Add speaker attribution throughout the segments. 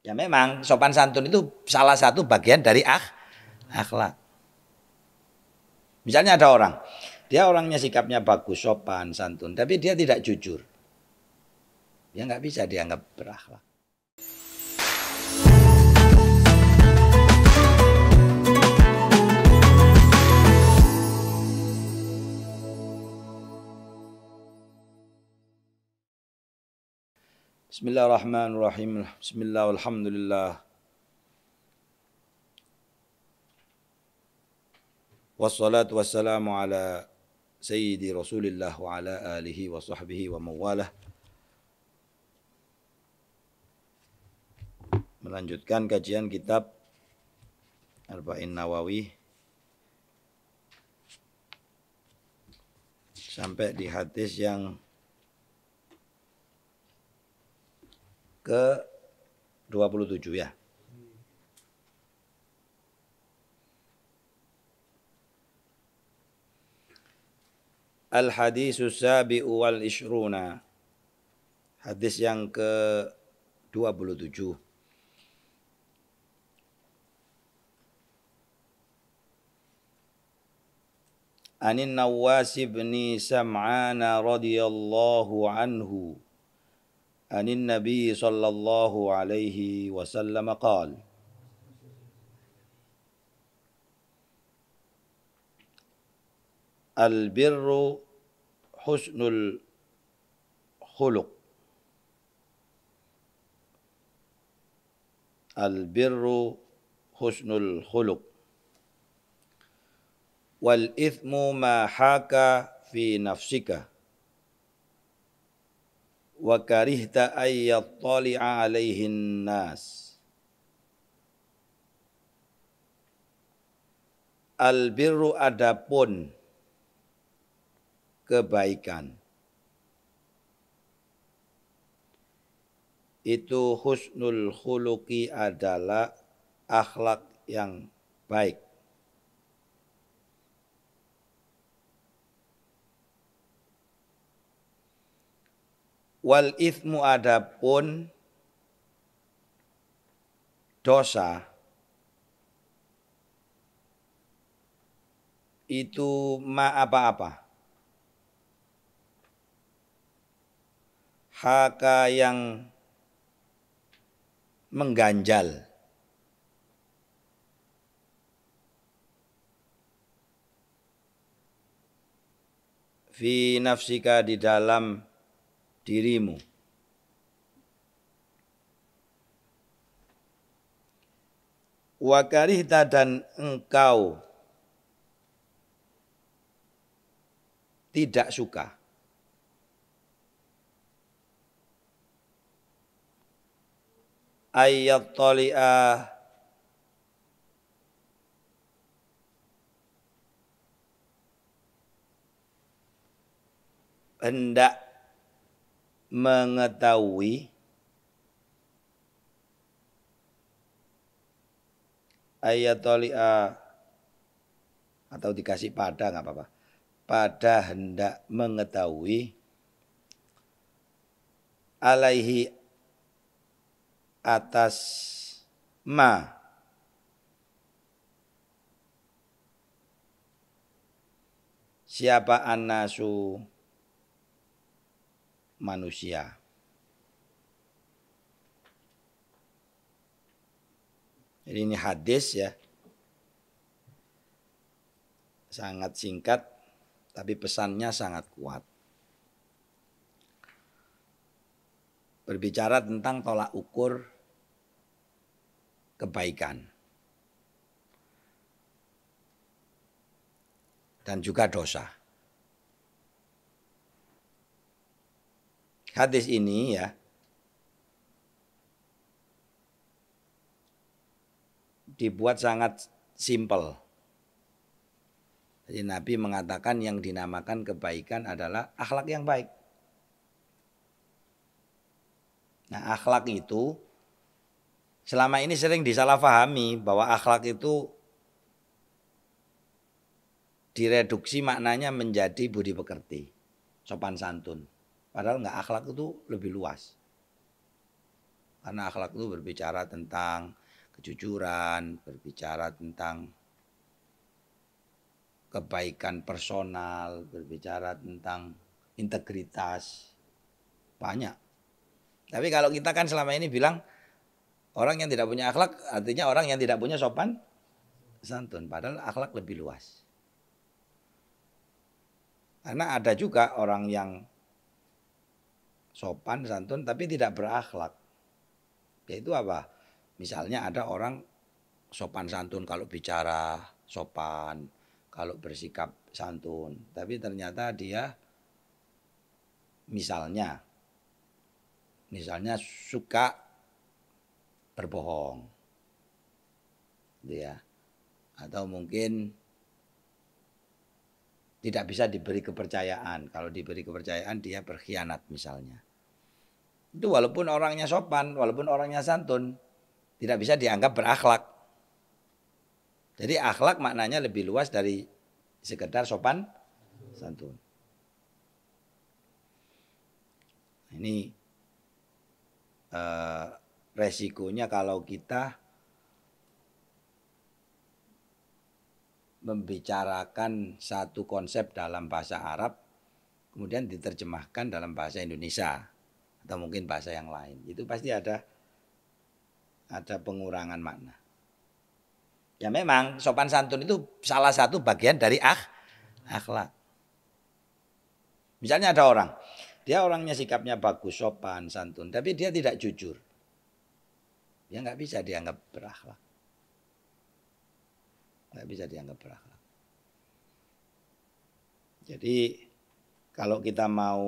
Speaker 1: Ya memang sopan santun itu salah satu bagian dari akhlak. Misalnya ada orang, dia orangnya sikapnya bagus, sopan, santun, tapi dia tidak jujur. Ya nggak bisa dianggap berakhlak. Bismillahirrahmanirrahim. Bismillah, alhamdulillah. Wassalatu wassalamu ala sayyidi rasulillah wa ala alihi wa sahbihi wa mawalah. Melanjutkan kajian kitab Arba'in Nawawi sampai di hadis yang ke 27 ya. Al-hadisus sabi'u wal ishruna. Hadis yang ke 27. Anin Nawas bin Sam'an radhiyallahu anhu. Anin Nabi sallallahu alaihi wasallam qala. Al-birru husnul khuluq. Al-birru husnul khuluq. Wal ithmu ma haka fi nafsika. Wa karihta ay yattali'a alaihin nas. Al-birru adapun kebaikan. Itu husnul khuluqi adalah akhlak yang baik. Wal ithmu adapun dosa itu ma apa-apa. Haka yang mengganjal. Fi nafsika di dalam dirimu. Wa karihta dan engkau tidak suka. Ayat toli'ah hendak mengetahui ayat toli'ah atau dikasih pada nggak apa-apa. Pada hendak mengetahui alaihi atas ma siapa annasu manusia. Jadi ini hadis ya. Sangat singkat tapi pesannya sangat kuat. Berbicara tentang tolak ukur kebaikan dan juga dosa. Hadis ini ya dibuat sangat simpel. Jadi Nabi mengatakan yang dinamakan kebaikan adalah akhlak yang baik. Nah, akhlak itu selama ini sering disalahpahami bahwa akhlak itu direduksi maknanya menjadi budi pekerti, sopan santun. Padahal enggak, akhlak itu lebih luas. Karena akhlak itu berbicara tentang kejujuran, berbicara tentang kebaikan personal, berbicara tentang integritas, banyak. Tapi kalau kita kan selama ini bilang orang yang tidak punya akhlak artinya orang yang tidak punya sopan santun. Padahal akhlak lebih luas. Karena ada juga orang yang sopan santun tapi tidak berakhlak. Yaitu apa? Misalnya ada orang sopan santun kalau bicara sopan, kalau bersikap santun. Tapi ternyata dia misalnya suka berbohong. Gitu ya. Atau mungkin tidak bisa diberi kepercayaan. Kalau diberi kepercayaan dia berkhianat misalnya. Itu walaupun orangnya sopan, walaupun orangnya santun, tidak bisa dianggap berakhlak. Jadi akhlak maknanya lebih luas dari sekedar sopan santun. Ini resikonya kalau kita membicarakan satu konsep dalam bahasa Arab, kemudian diterjemahkan dalam bahasa Indonesia atau mungkin bahasa yang lain. Itu pasti ada pengurangan makna. Ya memang sopan santun itu salah satu bagian dari akhlak. Misalnya ada orang, dia orangnya sikapnya bagus, sopan, santun, tapi dia tidak jujur. Ya nggak bisa dianggap berakhlak. Nggak bisa dianggap berakhlak. Jadi kalau kita mau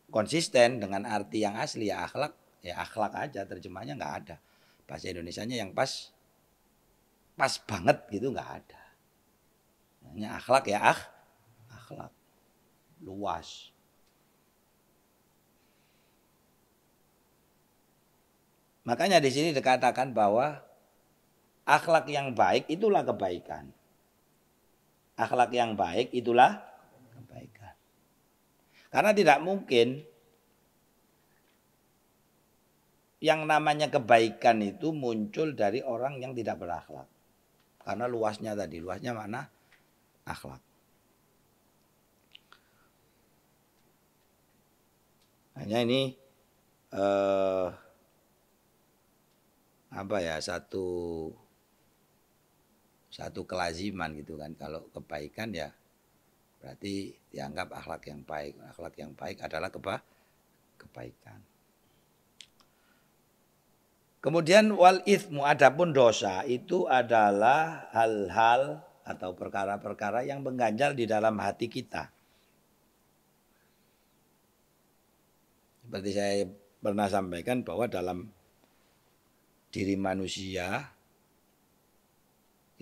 Speaker 1: konsisten dengan arti yang asli ya akhlak aja, terjemahnya nggak ada. Bahasa Indonesianya yang pas banget gitu nggak ada. Hanya akhlak ya akhlak luas. Makanya di sini dikatakan bahwa akhlak yang baik itulah kebaikan. Akhlak yang baik itulah kebaikan. Karena tidak mungkin yang namanya kebaikan itu muncul dari orang yang tidak berakhlak. Karena luasnya mana? Akhlak. Hanya ini satu kelaziman gitu kan. Kalau kebaikan ya berarti dianggap akhlak yang baik. Akhlak yang baik adalah kebaikan. Kemudian wal ithmu, adapun dosa itu adalah hal-hal atau perkara-perkara yang mengganjal di dalam hati kita. Seperti saya pernah sampaikan bahwa dalam diri manusia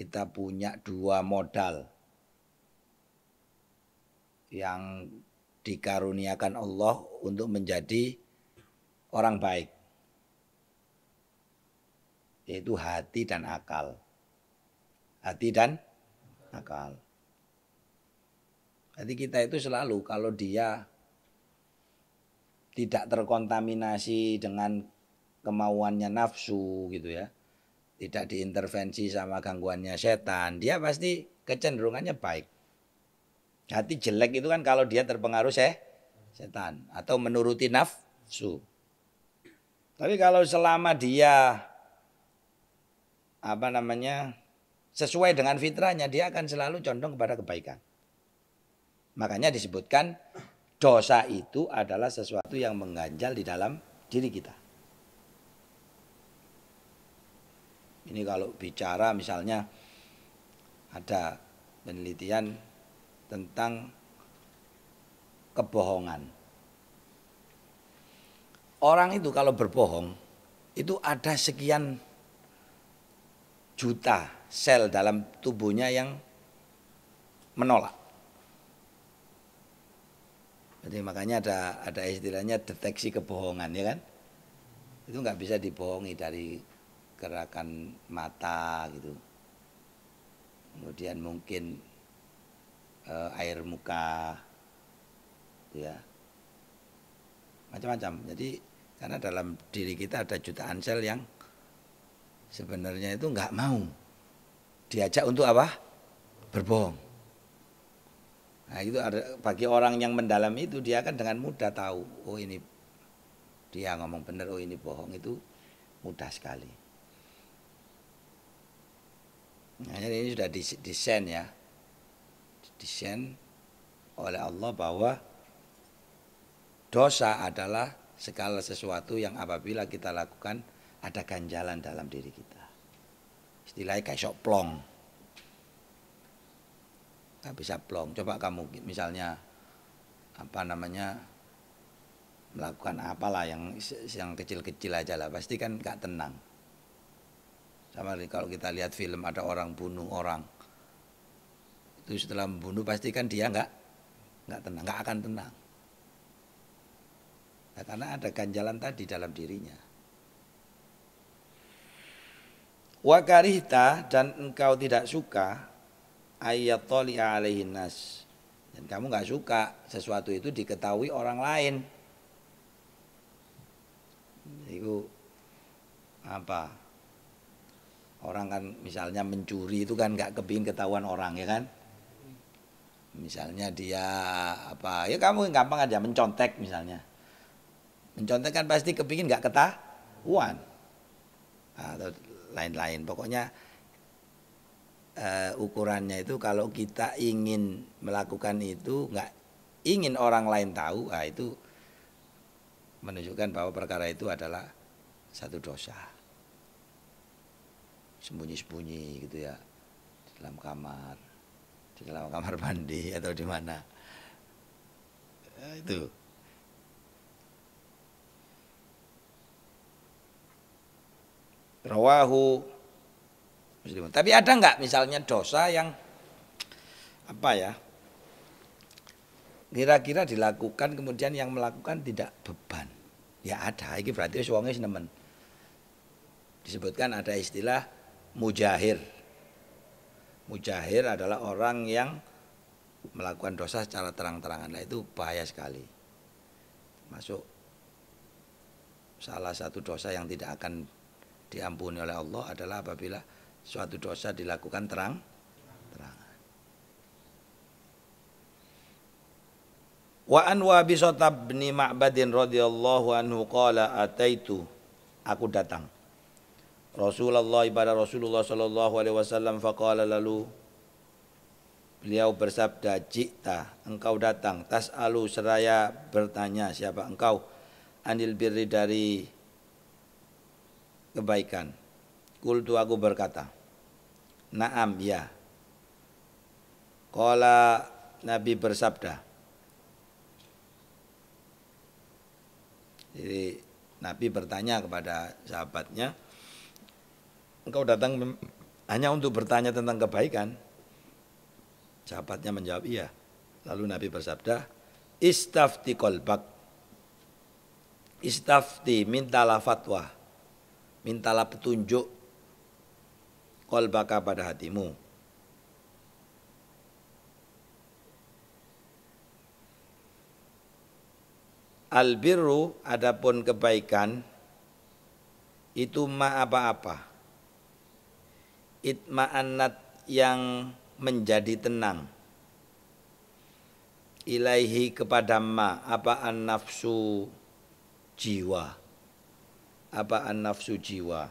Speaker 1: kita punya dua modal yang dikaruniakan Allah untuk menjadi orang baik, yaitu hati dan akal. Hati dan akal. Jadi kita itu selalu kalau dia tidak terkontaminasi dengan kemauannya nafsu gitu ya, tidak diintervensi sama gangguannya setan, dia pasti kecenderungannya baik. Hati jelek itu kan kalau dia terpengaruh setan atau menuruti nafsu. Tapi kalau selama dia sesuai dengan fitrahnya, dia akan selalu condong kepada kebaikan. Makanya disebutkan dosa itu adalah sesuatu yang mengganjal di dalam diri kita. Ini kalau bicara misalnya ada penelitian tentang kebohongan. Orang itu kalau berbohong itu ada sekian juta sel dalam tubuhnya yang menolak. Jadi makanya ada istilahnya deteksi kebohongan ya kan. Itu nggak bisa dibohongi dari gerakan mata gitu. Kemudian mungkin air muka ya. Macam-macam. Jadi Karena dalam diri kita ada jutaan sel yang sebenarnya itu nggak mau diajak untuk apa? Berbohong. Nah itu ada bagi orang yang mendalam itu dia akan dengan mudah tahu, oh ini dia ngomong benar, oh ini bohong, itu mudah sekali. Nah, ini sudah didesain ya, didesain oleh Allah bahwa dosa adalah segala sesuatu yang apabila kita lakukan ada ganjalan dalam diri kita. Istilahnya kayak sok plong. Nggak bisa plong. Coba kamu misalnya melakukan apalah yang kecil-kecil aja lah, pasti kan nggak tenang. Sama kalau kita lihat film ada orang bunuh orang, itu setelah membunuh pasti kan dia nggak tenang, nggak akan tenang. Nah, karena ada ganjalan tadi dalam dirinya. Wa karihta, dan engkau tidak suka ayat toli alaihin nas, dan kamu nggak suka sesuatu itu diketahui orang lain. Itu apa? Orang kan misalnya mencuri itu kan nggak kepingin ketahuan orang, ya kan? Misalnya dia apa? Ya kamu gampang aja mencontek misalnya. Mencontek kan pasti kepingin nggak ketahuan. Atau lain-lain. Pokoknya ukurannya itu kalau kita ingin melakukan itu nggak ingin orang lain tahu, itu menunjukkan bahwa perkara itu adalah satu dosa. Sembunyi-sembunyi gitu ya, di dalam kamar mandi atau di mana. Itu. Rawahu Muslim. Tapi ada nggak misalnya dosa yang apa ya? Kira-kira dilakukan kemudian yang melakukan tidak beban. Ya ada, ini berarti wong wis nemen. Disebutkan ada istilah mujahir. Mujahir adalah orang yang melakukan dosa secara terang-terangan. Nah, itu bahaya sekali. Masuk salah satu dosa yang tidak akan diampuni oleh Allah adalah apabila suatu dosa dilakukan terang-terangan. Wa an wa bisata bin Ma'badin radhiyallahu anhu qala ataitu, aku datang Rasulullah ibadah Rasulullah sallallahu alaihi wasallam, faqala, lalu beliau bersabda, jikta, engkau datang, tas'alu, seraya bertanya, siapa engkau, anil birri, dari kebaikan. Qultu, aku berkata, na'am, ya. Qala, Nabi bersabda. Jadi Nabi bertanya kepada sahabatnya, engkau datang hanya untuk bertanya tentang kebaikan? Sahabatnya menjawab iya. Lalu Nabi bersabda, istafti qalbak. Istafti, mintalah fatwa, mintalah petunjuk, qalbaka, pada hatimu. Albirru, adapun kebaikan, itu ma apa-apa, itma'annat, yang menjadi tenang, ilaihi, kepada ma, apa, an-nafsu, jiwa, apa, an-nafsu, jiwa.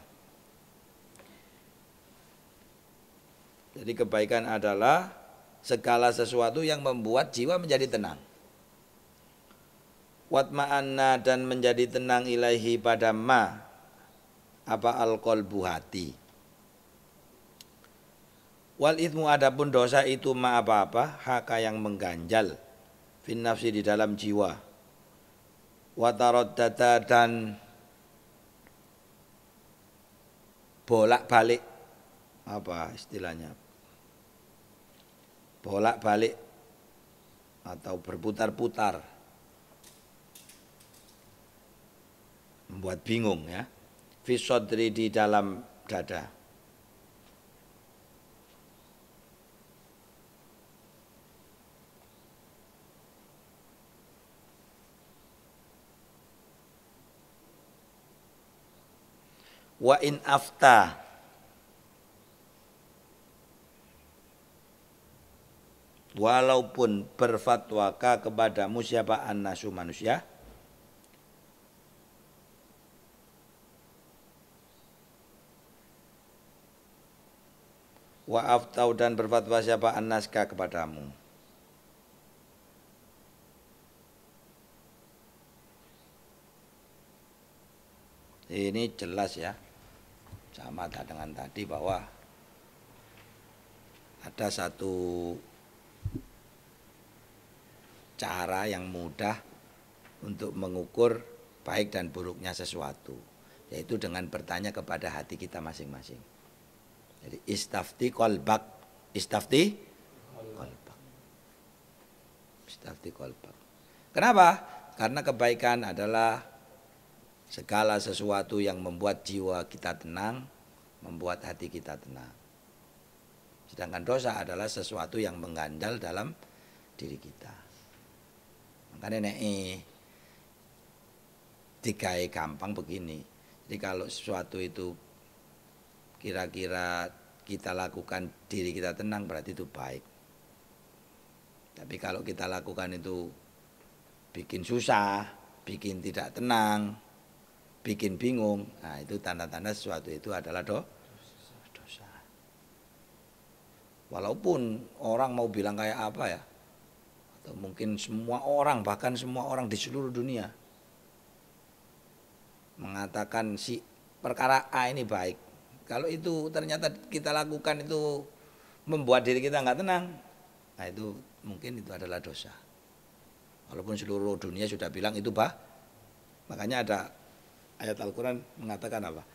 Speaker 1: Jadi kebaikan adalah segala sesuatu yang membuat jiwa menjadi tenang. Watma'anna, dan menjadi tenang, ilaihi, pada ma, apa, al-qalbu, hati. Wal ithmu, adapun dosa itu ma apa-apa, haka, yang mengganjal, fin nafsi, di dalam jiwa. Wataraddada, dan bolak-balik, apa istilahnya, bolak-balik atau berputar-putar, membuat bingung ya. Fi sodri, di dalam dada. Wa in afta, walaupun berfatwaka kepadamu siapa annasu manusia, wa aftau dan berfatwa siapa annaska kepadamu. Ini jelas ya, sama dengan tadi bahwa ada satu cara yang mudah untuk mengukur baik dan buruknya sesuatu, yaitu dengan bertanya kepada hati kita masing-masing. Jadi istafti qalbak, istafti qalbak, istafti qalbak. Kenapa? Karena kebaikan adalah segala sesuatu yang membuat jiwa kita tenang, membuat hati kita tenang. Sedangkan dosa adalah sesuatu yang mengganjal dalam diri kita. Makanya digawe gampang begini. Jadi kalau sesuatu itu kira-kira kita lakukan diri kita tenang, berarti itu baik. Tapi kalau kita lakukan itu bikin susah, bikin tidak tenang, bikin bingung, nah itu tanda-tanda sesuatu itu adalah dosa. Walaupun orang mau bilang kayak apa ya, atau mungkin semua orang, bahkan semua orang di seluruh dunia mengatakan si perkara A ini baik. Kalau itu ternyata kita lakukan itu membuat diri kita nggak tenang, nah itu mungkin itu adalah dosa. Walaupun seluruh dunia sudah bilang itu makanya ada ayat Al-Quran mengatakan apa?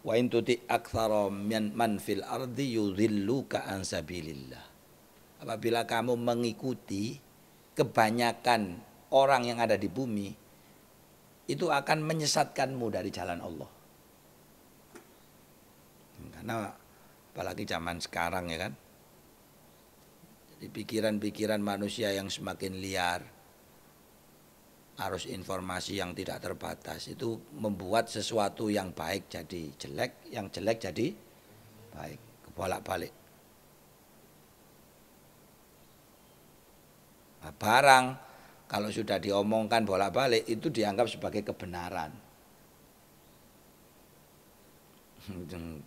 Speaker 1: Wa in tuti aktsara man fil ardi yudhilluka an sabilillah. Apabila kamu mengikuti kebanyakan orang yang ada di bumi, itu akan menyesatkanmu dari jalan Allah. Karena apalagi zaman sekarang ya kan. Jadi pikiran-pikiran manusia yang semakin liar, arus informasi yang tidak terbatas itu membuat sesuatu yang baik jadi jelek, yang jelek jadi baik, kebolak-balik. Nah, barang kalau sudah diomongkan bolak-balik itu dianggap sebagai kebenaran.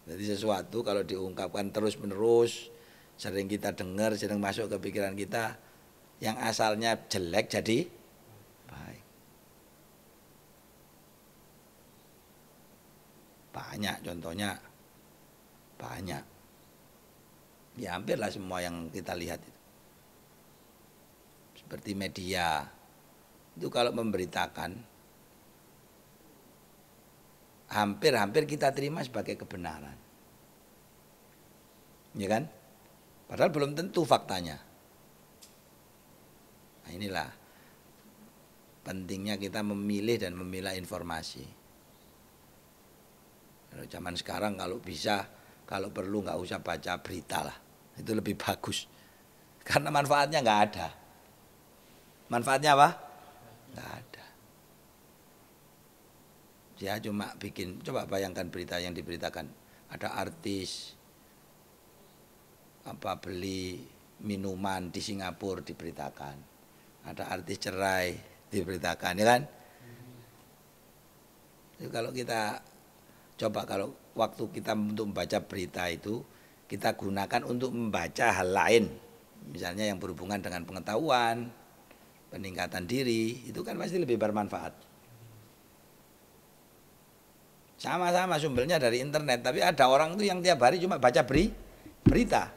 Speaker 1: Jadi sesuatu kalau diungkapkan terus-menerus, sering kita dengar, sering masuk ke pikiran kita, yang asalnya jelek jadi baik. Banyak contohnya, banyak. Ya hampirlah semua yang kita lihat itu. Seperti media, itu kalau memberitakan, hampir kita terima sebagai kebenaran. Ya kan? Padahal belum tentu faktanya. Nah inilah pentingnya kita memilih dan memilah informasi. Kalau zaman sekarang kalau bisa, kalau perlu nggak usah baca berita lah, itu lebih bagus. Karena manfaatnya nggak ada. Manfaatnya apa? Nggak ada. Dia cuma bikin, coba bayangkan berita yang diberitakan. Ada artis beli minuman di Singapura diberitakan. Ada artis cerai diberitakan, ya kan? Jadi kalau kita coba kalau waktu kita untuk membaca berita itu kita gunakan untuk membaca hal lain, misalnya yang berhubungan dengan pengetahuan, peningkatan diri, itu kan pasti lebih bermanfaat. Sama-sama sumbernya dari internet, tapi ada orang itu yang tiap hari cuma baca berita,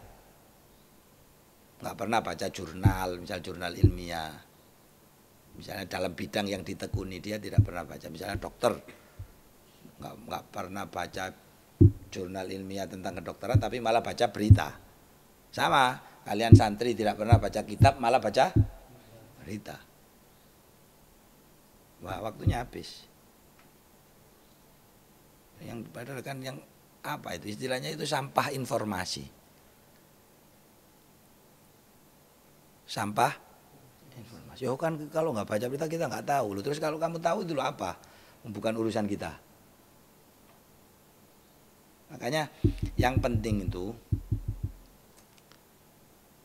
Speaker 1: nggak pernah baca jurnal, misal jurnal ilmiah, misalnya dalam bidang yang ditekuni dia tidak pernah baca, misalnya dokter. Nggak pernah baca jurnal ilmiah tentang kedokteran tapi malah baca berita. Sama, kalian santri tidak pernah baca kitab malah baca berita. Wah, waktunya habis. Yang padahal kan yang apa itu istilahnya itu sampah informasi. Sampah informasi. Oh kan kalau nggak baca berita kita nggak tahu. Terus kalau kamu tahu itu apa? Bukan urusan kita. Makanya yang penting itu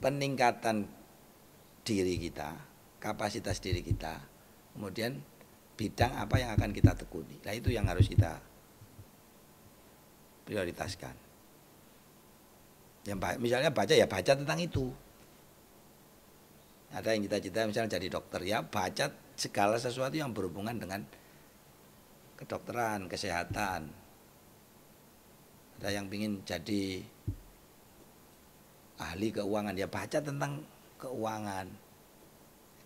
Speaker 1: peningkatan diri kita, kapasitas diri kita, kemudian bidang apa yang akan kita tekuni. Nah itu yang harus kita prioritaskan. Yang misalnya baca ya baca tentang itu. Ada yang cita-cita misalnya jadi dokter, ya baca segala sesuatu yang berhubungan dengan kedokteran, kesehatan. Ada yang ingin jadi ahli keuangan, ya baca tentang keuangan,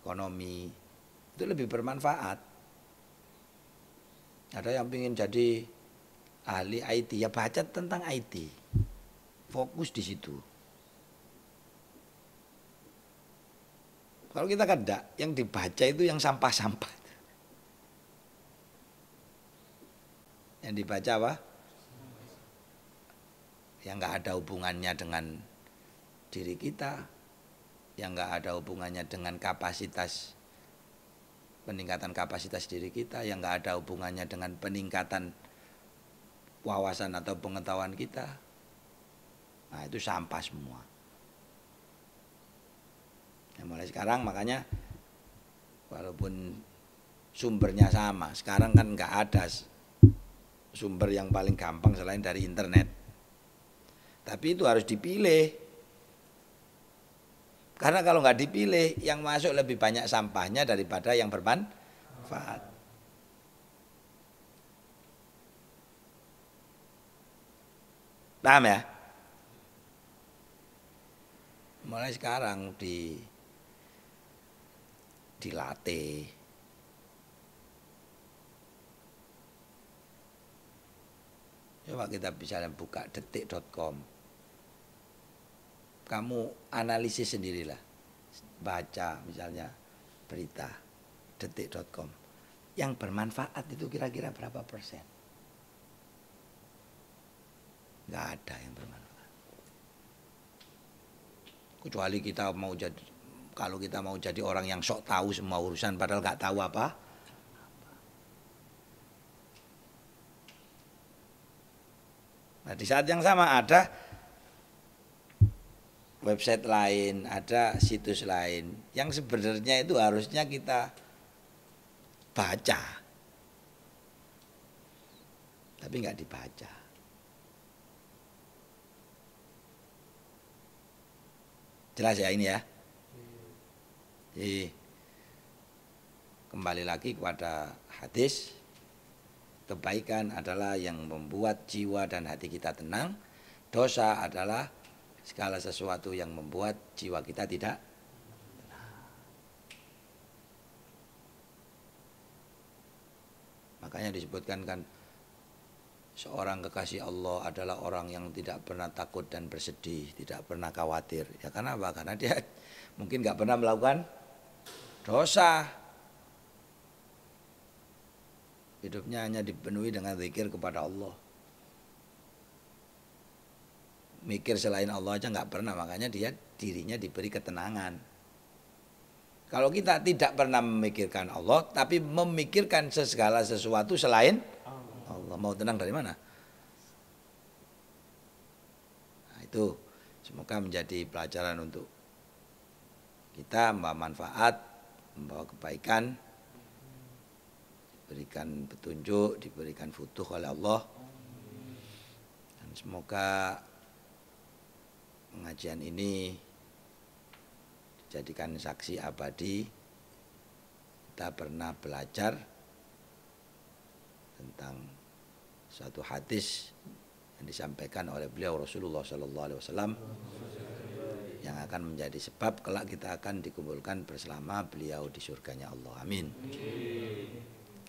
Speaker 1: ekonomi. Itu lebih bermanfaat. Ada yang ingin jadi ahli IT, ya baca tentang IT. Fokus di situ. Kalau kita kan enggak, yang dibaca itu yang sampah-sampah. Yang dibaca apa? Yang enggak ada hubungannya dengan diri kita, yang enggak ada hubungannya dengan kapasitas, peningkatan kapasitas diri kita, yang enggak ada hubungannya dengan peningkatan wawasan atau pengetahuan kita. Nah itu sampah semua. Nah, mulai sekarang makanya walaupun sumbernya sama, sekarang kan nggak ada sumber yang paling gampang selain dari internet. Tapi itu harus dipilih. Karena kalau nggak dipilih, yang masuk lebih banyak sampahnya daripada yang bermanfaat. Paham ya? Mulai sekarang dilatih. Coba kita bisa buka detik.com. Kamu analisis sendirilah. Baca misalnya berita detik.com. Yang bermanfaat itu kira-kira berapa persen? Nggak ada yang bermanfaat. Kecuali kita mau jadi, kalau kita mau jadi orang yang sok tahu semua urusan padahal nggak tahu apa. Nah di saat yang sama ada website lain, ada situs lain yang sebenarnya itu harusnya kita baca, tapi nggak dibaca. Jelas ya ini ya. Jadi kembali lagi kepada hadis, kebaikan adalah yang membuat jiwa dan hati kita tenang, dosa adalah segala sesuatu yang membuat jiwa kita tidak tenang. Makanya disebutkan kan seorang kekasih Allah adalah orang yang tidak pernah takut dan bersedih, tidak pernah khawatir. Ya karena apa? Karena dia mungkin nggak pernah melakukan dosa. Hidupnya hanya dipenuhi dengan zikir kepada Allah. Mikir selain Allah aja nggak pernah, makanya dia dirinya diberi ketenangan. Kalau kita tidak pernah memikirkan Allah, tapi memikirkan segala sesuatu selain Allah, mau tenang dari mana? Nah, itu semoga menjadi pelajaran untuk kita, membawa manfaat, membawa kebaikan, diberikan petunjuk, diberikan futuh oleh Allah. Dan semoga pengajian ini dijadikan saksi abadi kita pernah belajar tentang suatu hadis yang disampaikan oleh beliau Rasulullah SAW yang akan menjadi sebab kelak kita akan dikumpulkan bersama beliau di surganya Allah. Amin.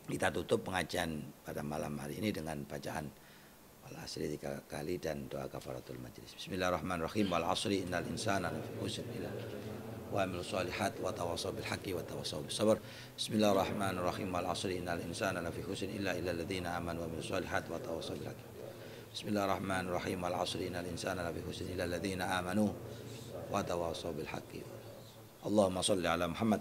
Speaker 1: Kita tutup pengajian pada malam hari ini dengan bacaan Al-Asri 3 kali dan doa kafaratul majlis. Bismillahirrahmanirrahim. Wal asri innal insana lafi khusr illa wa amil shalihat wa tawasaw bil haqqi wa tawasaw bis sabr. Bismillahirrahmanirrahim. Wal asri innal insana lafi khusr illa alladziina amanu wa amil shalihat wa tawasaw bil haqqi. Bismillahirrahmanirrahim. Wal asri innal insana lafi khusr illa alladziina amanu wa tawasaw bil haqqi. Allahumma shalli ala Muhammad